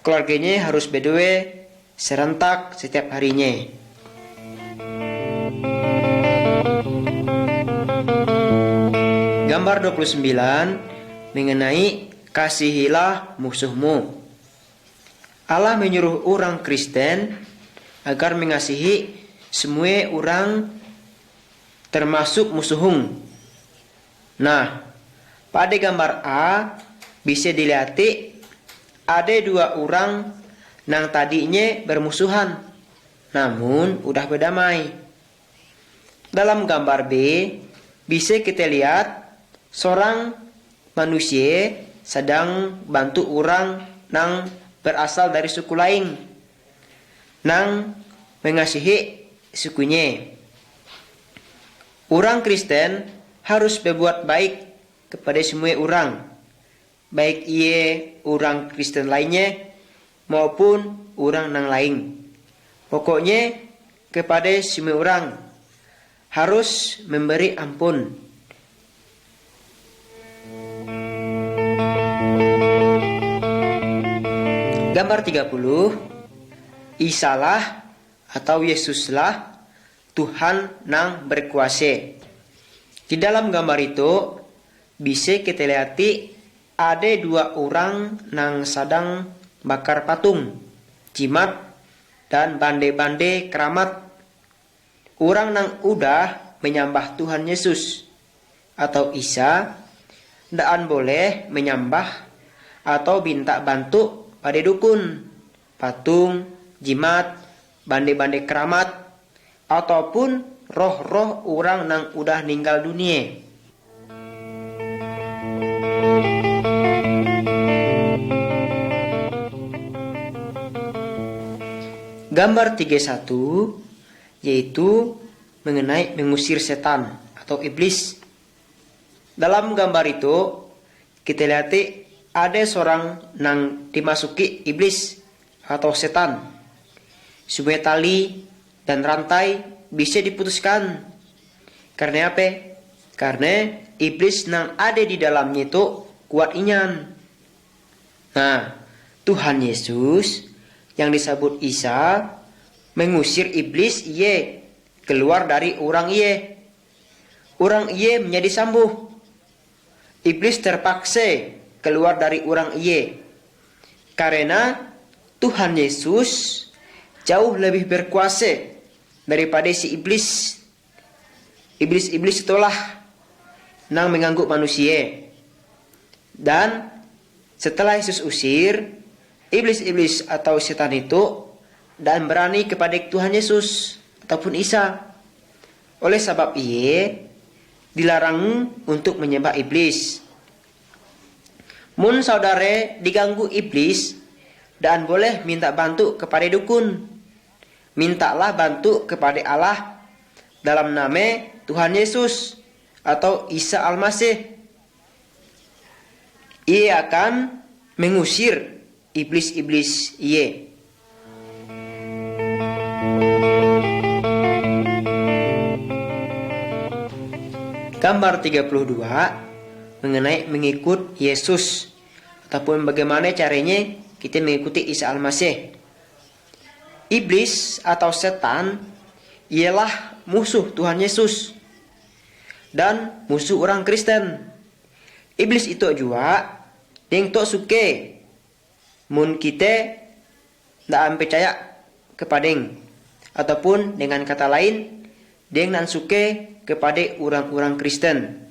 keluarganya harus berdua serentak setiap harinya. Gambar 29 mengenai kasihilah musuhmu. Allah menyuruh orang Kristen agar mengasihi semua orang termasuk musuhung. Nah, pada gambar A bisa dilihat ada dua orang yang tadinya bermusuhan, namun udah berdamai. Dalam gambar B bisa kita lihat seorang manusia sedang bantu orang yang berasal dari suku lain, yang mengasihi sukunya. Orang Kristen harus berbuat baik kepada semua orang, baik ia orang Kristen lainnya maupun orang yang lain. Pokoknya kepada semua orang harus memberi ampun. Gambar 30, Isalah atau Yesuslah Tuhan yang berkuasa. Di dalam gambar itu bisa kita lihat ada dua orang yang sedang bakar patung, jimat dan bande-bande keramat. Orang yang udah menyembah Tuhan Yesus atau Isa dan boleh menyembah atau minta bantu pada dukun, patung, jimat, bande-bande keramat, ataupun roh-roh orang yang udah meninggal dunia. Gambar 31 yaitu mengenai mengusir setan atau iblis. Dalam gambar itu kita lihat ada seorang yang dimasuki iblis atau setan. Semua tali dan rantai bisa diputuskan. Karena apa? Karena iblis yang ada di dalamnya itu kuat inyan. Nah, Tuhan Yesus yang disebut Isa mengusir iblis ia keluar dari orang ia. Orang ia menjadi sembuh. Iblis terpaksa keluar dari orang ia. Karena Tuhan Yesus jauh lebih berkuasa daripada si iblis. Iblis itulah yang mengganggu manusia. Dan setelah Yesus usir iblis-iblis atau setan itu dan berani kepada Tuhan Yesus ataupun Isa. Oleh sebab ia dilarang untuk menyembah iblis. Mun saudara diganggu iblis dan boleh minta bantu kepada dukun, mintalah bantu kepada Allah dalam nama Tuhan Yesus atau Isa Al-Masih. Ia akan mengusir iblis-iblis ia. Gambar 32 mengenai mengikut Yesus ataupun bagaimana caranya kita mengikuti Isa Al-Masih. Iblis atau setan ialah musuh Tuhan Yesus dan musuh orang Kristen. Iblis itu juga yang tak suka mun kita tidak percaya kepada ataupun dengan kata lain dengan suka kepada orang-orang Kristen.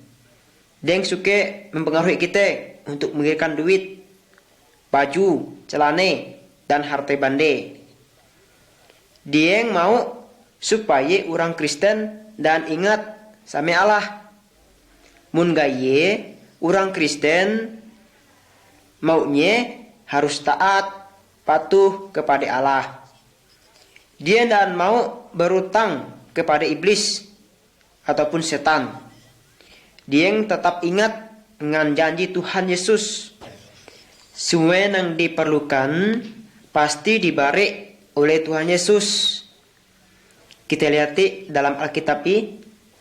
Dia suka mempengaruhi kita untuk mengirimkan duit, baju, celana, dan harta bande. Dia yang mau supaya orang Kristen dan ingat sama Allah. Mun gaye orang Kristen maunya harus taat, patuh kepada Allah. Dia dan mau berutang kepada iblis ataupun setan. Dia yang tetap ingat dengan janji Tuhan Yesus. Semua yang diperlukan pasti diberi oleh Tuhan Yesus. Kita lihat dalam Alkitab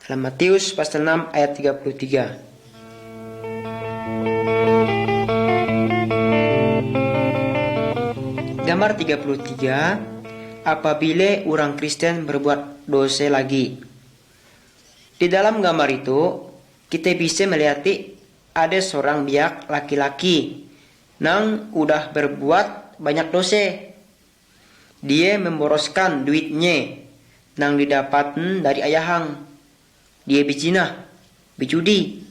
dalam Matius pasal 6 ayat 33. Gambar 33, apabila orang Kristen berbuat dosa lagi. Di dalam gambar itu, kita bisa melihat ada seorang biak laki-laki nang udah berbuat banyak dosa. Dia memboroskan duitnya nang didapatkan dari ayahang. Dia berzina, berjudi,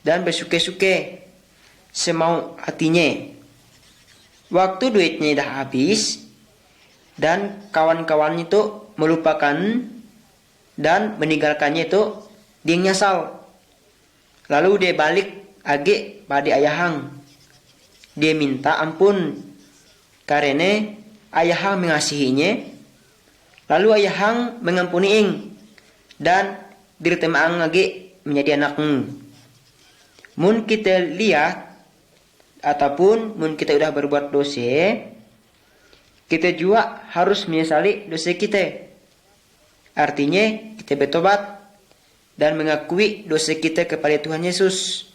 dan bersuke-suke semau hatinya. Waktu duitnya dah habis dan kawan-kawan itu melupakan dan meninggalkannya itu, dia nyesal. Lalu dia balik lagi pada ayahang. Dia minta ampun karena ayahang mengasihinya. Lalu ayahang mengampuni ing dan diterima lagi menjadi anaknya. Mun kita lihat ataupun mun kita sudah berbuat dosa, kita juga harus menyesali dosa kita. Artinya kita bertobat dan mengakui dosa kita kepada Tuhan Yesus.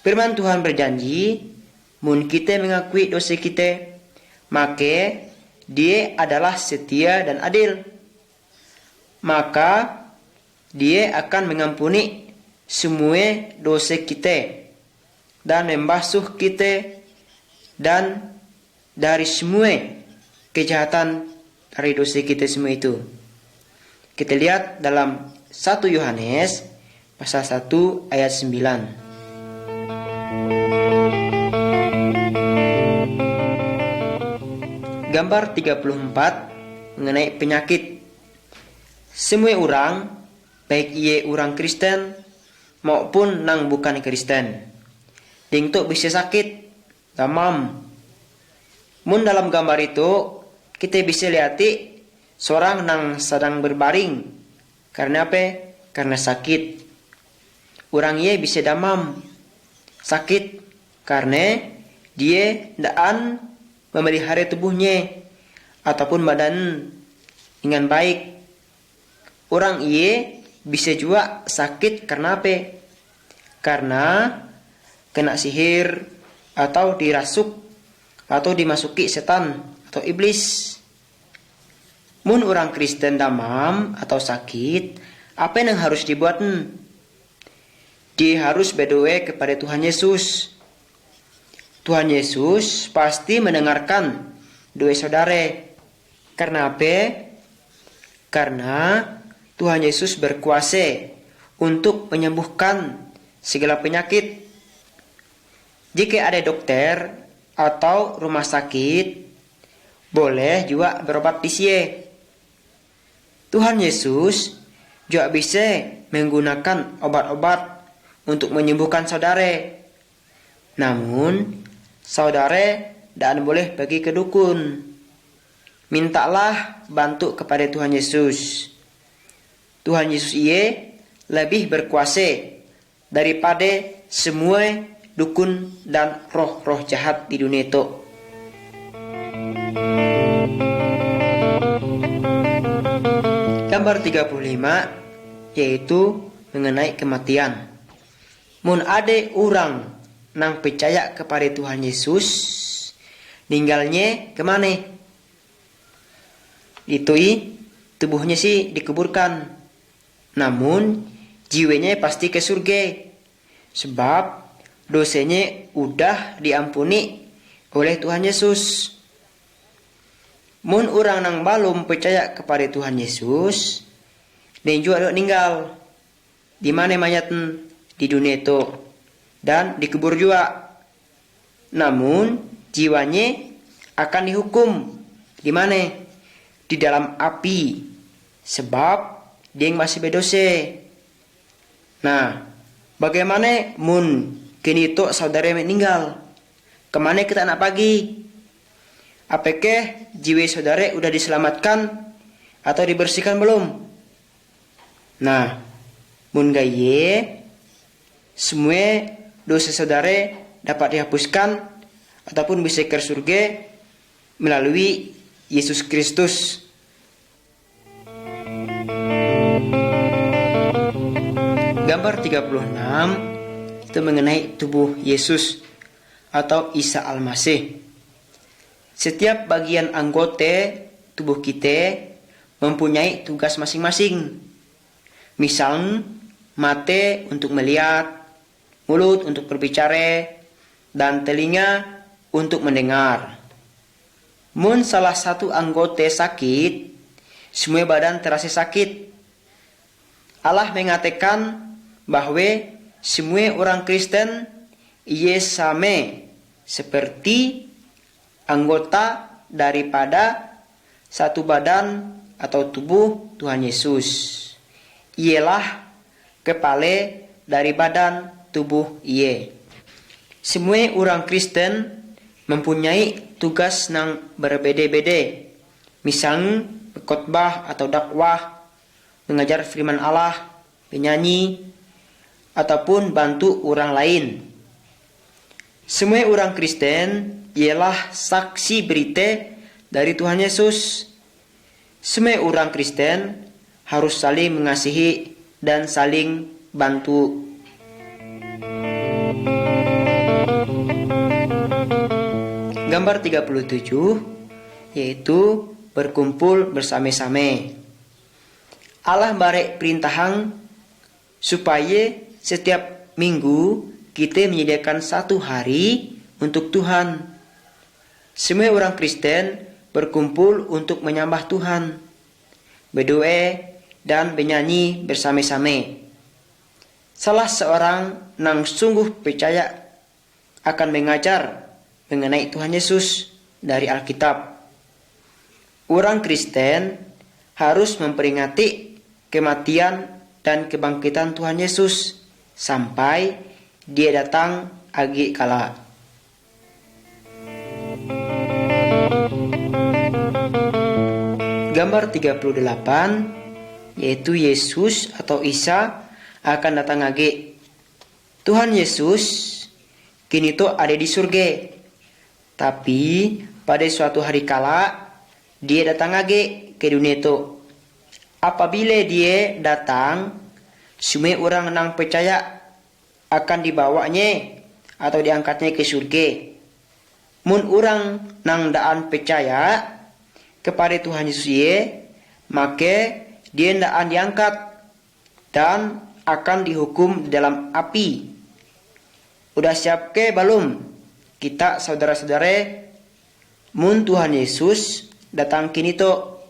Firman Tuhan berjanji, mun kita mengakui dosa kita, maka Dia adalah setia dan adil. Maka Dia akan mengampuni semua dosa kita dan membasuh kita dan dari semua kejahatan dari dosa kita semua itu. Kita lihat dalam 1 Yohanes pasal 1 ayat 9. Gambar 34 mengenai penyakit. Semua orang, baik ia orang Kristen maupun nang bukan Kristen, dingtok bisa sakit, demam. Mun dalam gambar itu kita bisa lihat seorang nang sedang berbaring. Karena apa? Karena sakit. Orang ia bisa demam, sakit karena dia daan memelihara tubuhnya ataupun badan dengan baik. Orang ia bisa juga sakit karena apa? Karena kena sihir atau dirasuk atau dimasuki setan atau iblis. Mun orang Kristen demam atau sakit, apa yang harus dibuat? Dia harus berdoa kepada Tuhan Yesus. Tuhan Yesus pasti mendengarkan doa saudara. Karena apa? Karena Tuhan Yesus berkuasa untuk menyembuhkan segala penyakit. Jika ada dokter atau rumah sakit, boleh juga berobat di sini. Tuhan Yesus juga bisa menggunakan obat-obat untuk menyembuhkan saudara. Namun, saudara dan boleh pergi ke dukun. Mintalah bantu kepada Tuhan Yesus. Tuhan Yesus ia lebih berkuasa daripada semua dukun dan roh-roh jahat di dunia itu. Gambar 35 yaitu mengenai kematian. Mun ada orang nang percaya kepada Tuhan Yesus, ninggalnya kemana? Itui tubuhnya sih dikuburkan, namun jiwanya pasti ke surga, sebab dosanya udah diampuni oleh Tuhan Yesus. Mun orang nang belum percaya kepada Tuhan Yesus, dan juga ninggal, di mana mayat? Di dunia itu dan dikubur juga. Namun jiwanya akan dihukum di mana? Di dalam api, sebab dia masih berdosa. Nah, bagaimana mun kini tu saudara meninggal? Kemana kita nak pergi? Apakah jiwa saudara udah diselamatkan atau dibersihkan belum? Nah, mun gaye, semua dosa saudara dapat dihapuskan ataupun bisa ke surga melalui Yesus Kristus. Gambar 36 itu mengenai tubuh Yesus atau Isa Al-Masih. Setiap bagian anggota tubuh kita mempunyai tugas masing-masing. Misal, mata untuk melihat, mulut untuk berbicara, dan telinga untuk mendengar. Mun salah satu anggota sakit, semua badan terasa sakit. Allah mengatakan bahwa semua orang Kristen ia sama seperti anggota daripada satu badan atau tubuh Tuhan Yesus. Ialah kepala dari badan tubuh ia. Semua orang Kristen mempunyai tugas yang berbeda-beda. Misalnya berkhotbah atau dakwah, mengajar firman Allah, penyanyi, ataupun bantu orang lain. Semua orang Kristen ialah saksi berita dari Tuhan Yesus. Semua orang Kristen harus saling mengasihi dan saling bantu. Gambar 37 yaitu berkumpul bersama-sama. Allah barek perintahang supaya setiap minggu kita menyediakan satu hari untuk Tuhan. Semua orang Kristen berkumpul untuk menyembah Tuhan, berdoa dan bernyanyi bersama-sama. Salah seorang yang sungguh percaya akan mengajar mengenai Tuhan Yesus dari Alkitab. Orang Kristen harus memperingati kematian dan kebangkitan Tuhan Yesus sampai dia datang akhir kala. Gambar 38 yaitu Yesus atau Isa akan datang lagi. Tuhan Yesus kini tuh ada di surga. Tapi pada suatu hari kala dia datang lagi ke dunia itu. Apabila dia datang, semua orang yang percaya akan dibawanya atau diangkatnya ke surga. Mun orang yang daan percaya kepada Tuhan Yesus maka dia daan diangkat dan akan dihukum dalam api. Udah siap ke belum kita saudara-saudara mun Tuhan Yesus datang kini to?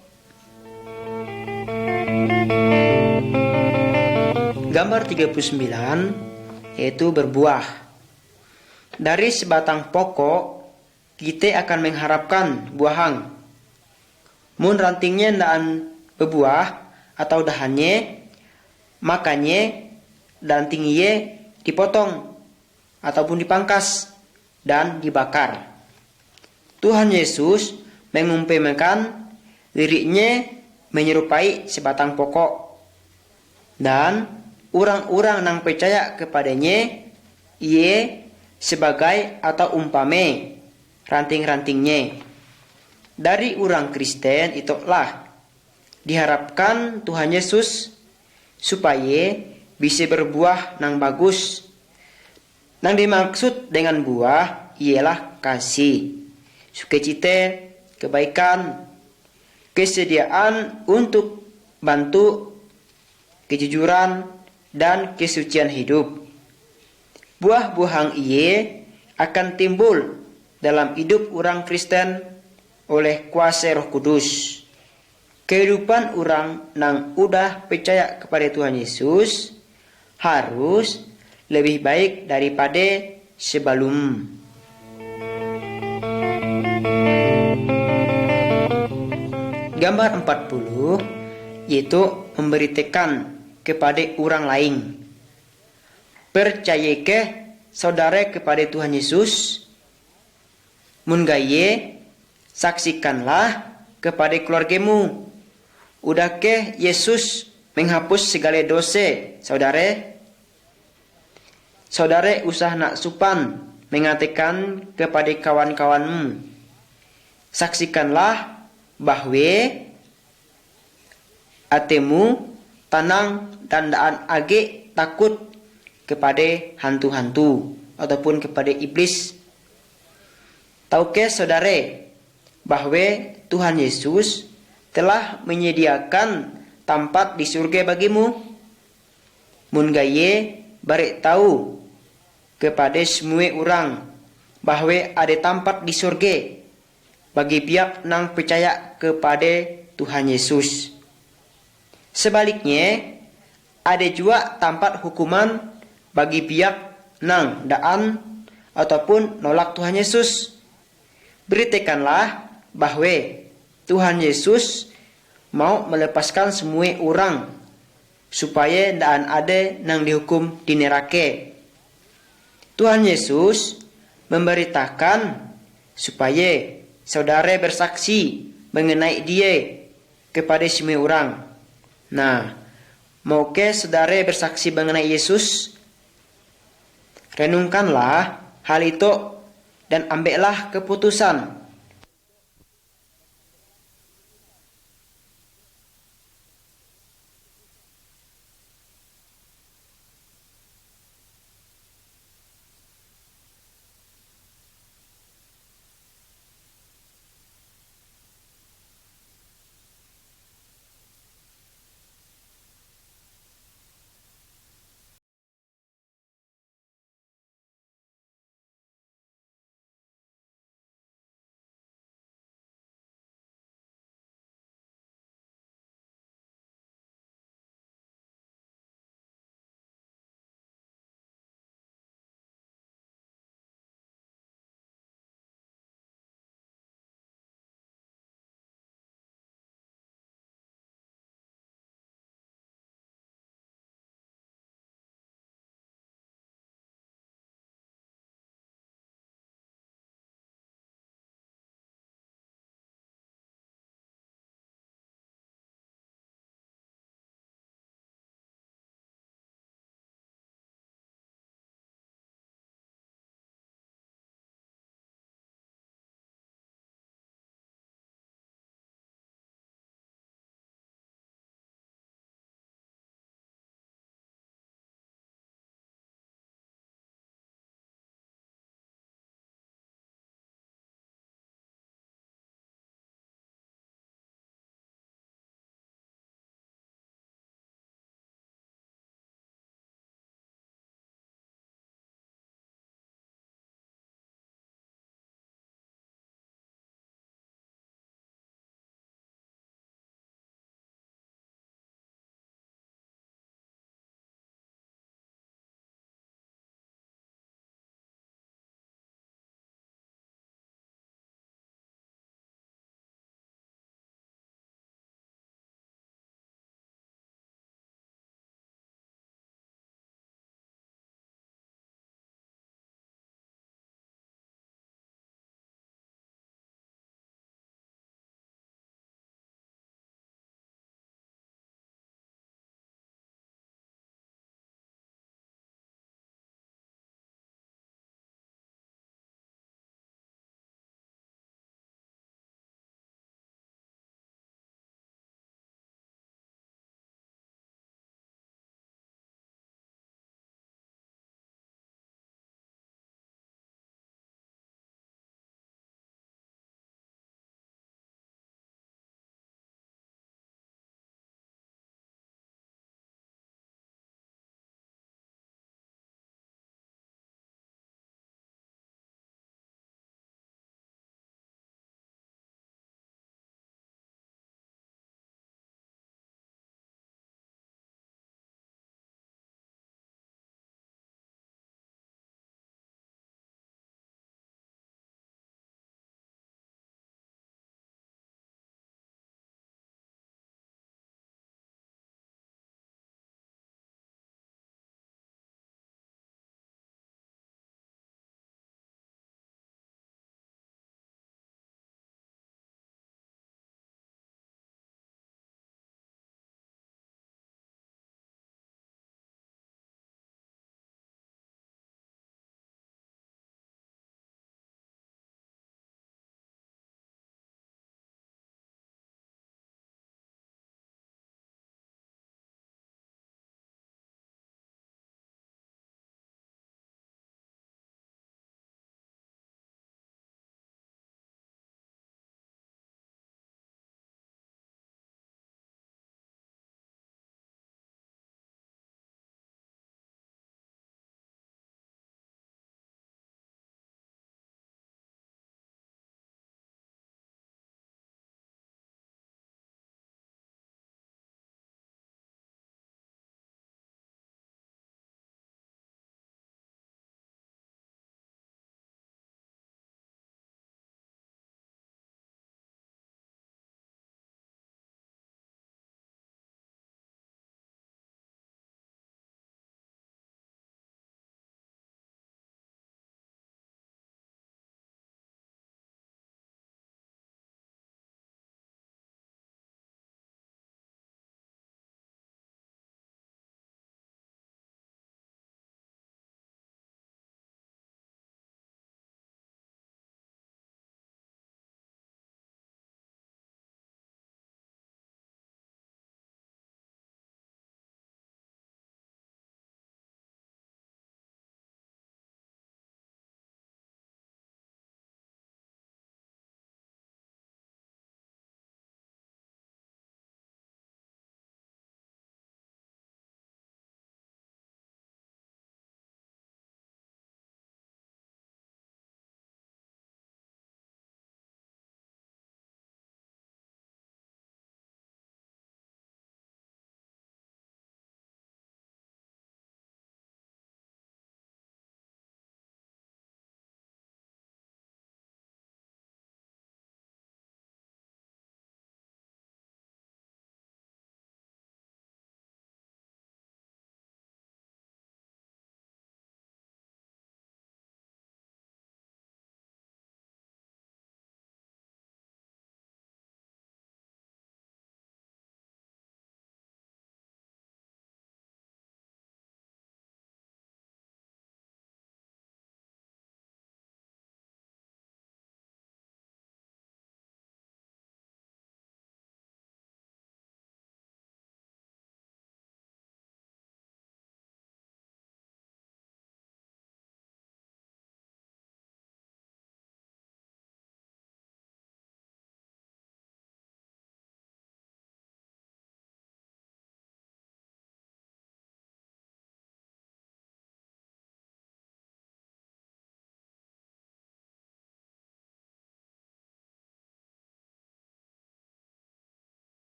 Gambar 39 yaitu berbuah. Dari sebatang pokok kita akan mengharapkan buahang. Mun rantingnya ndak berbuah atau dahannya, makanya rantingnya dipotong ataupun dipangkas dan dibakar. Tuhan Yesus mengumpamakan dirinya menyerupai sebatang pokok, dan orang-orang yang percaya kepadanya ia sebagai atau umpame ranting-rantingnya. Dari orang Kristen itulah diharapkan Tuhan Yesus supaya bisa berbuah yang bagus. Yang dimaksud dengan buah ialah kasih, sukacita, kebaikan, kesediaan untuk bantu, kejujuran, dan kesucian hidup. Buah-buah ia akan timbul dalam hidup orang Kristen oleh kuasa Roh Kudus. Kehidupan orang yang udah percaya kepada Tuhan Yesus harus lebih baik daripada sebelum. Gambar 40 yaitu memberitakan kepada orang lain. Percayakah saudara kepada Tuhan Yesus? Mun gaye, saksikanlah kepada keluargamu. Udahkah Yesus menghapus segala dosa saudara? Saudara usah nak supan mengatakan kepada kawan-kawanmu. Saksikanlah bahwa atemu tenang dan daan age takut kepada hantu-hantu ataupun kepada iblis. Tahukah saudara bahwa Tuhan Yesus telah menyediakan tempat di surga bagimu? Mun gaye barek tahu kepada semua orang bahwa ada tempat di surga bagi pihak nang percaya kepada Tuhan Yesus. Sebaliknya, ada juga tempat hukuman bagi pihak nang daan ataupun nolak Tuhan Yesus. Beritakanlah bahwa Tuhan Yesus mau melepaskan semua orang supaya daan ada nang dihukum di neraka. Tuhan Yesus memberitakan supaya saudara bersaksi mengenai Dia kepada semua orang. Nah, maukah saudara bersaksi mengenai Yesus? Renungkanlah hal itu dan ambillah keputusan